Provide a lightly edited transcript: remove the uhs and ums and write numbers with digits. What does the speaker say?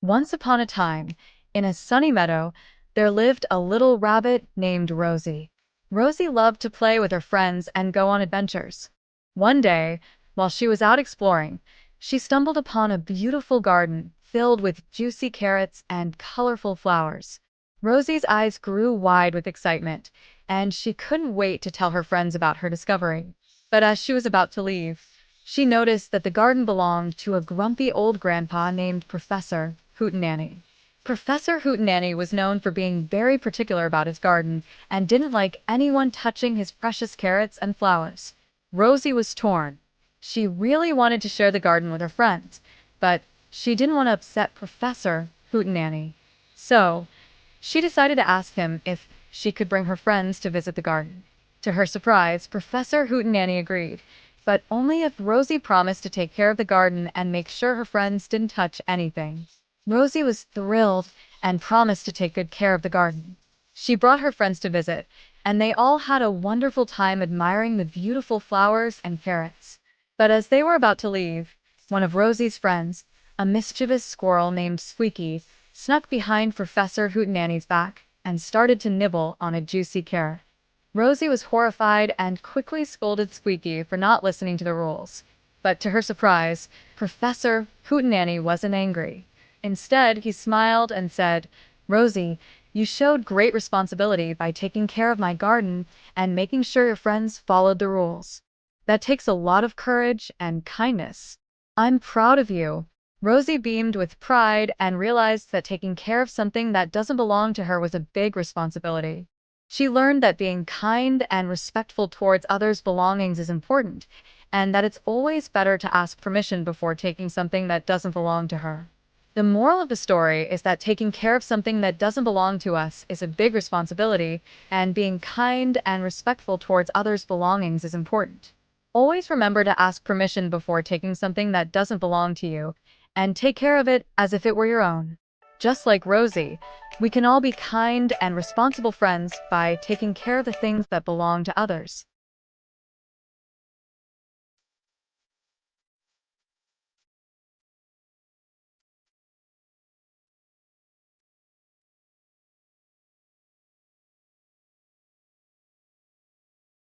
Once upon a time, in a sunny meadow, there lived a little rabbit named Rosie. Rosie loved to play with her friends and go on adventures. One day, while she was out exploring, she stumbled upon a beautiful garden filled with juicy carrots and colorful flowers. Rosie's eyes grew wide with excitement, and she couldn't wait to tell her friends about her discovery. But as she was about to leave, she noticed that the garden belonged to a grumpy old grandpa named Professor Hootenanny. Professor Hootenanny was known for being very particular about his garden and didn't like anyone touching his precious carrots and flowers. Rosie was torn. She really wanted to share the garden with her friends, but she didn't want to upset Professor Hootenanny. So, she decided to ask him if she could bring her friends to visit the garden. To her surprise, Professor Hootenanny agreed, but only if Rosie promised to take care of the garden and make sure her friends didn't touch anything. Rosie was thrilled and promised to take good care of the garden. She brought her friends to visit, and they all had a wonderful time admiring the beautiful flowers and carrots. But as they were about to leave, one of Rosie's friends, a mischievous squirrel named Squeaky, snuck behind Professor Hootenanny's back and started to nibble on a juicy carrot. Rosie was horrified and quickly scolded Squeaky for not listening to the rules. But to her surprise, Professor Hootenanny wasn't angry. Instead, he smiled and said, "Rosie, you showed great responsibility by taking care of my garden and making sure your friends followed the rules. That takes a lot of courage and kindness. I'm proud of you." Rosie beamed with pride and realized that taking care of something that doesn't belong to her was a big responsibility. She learned that being kind and respectful towards others' belongings is important, and that it's always better to ask permission before taking something that doesn't belong to her. The moral of the story is that taking care of something that doesn't belong to us is a big responsibility, and being kind and respectful towards others' belongings is important. Always remember to ask permission before taking something that doesn't belong to you, and take care of it as if it were your own. Just like Rosie, we can all be kind and responsible friends by taking care of the things that belong to others.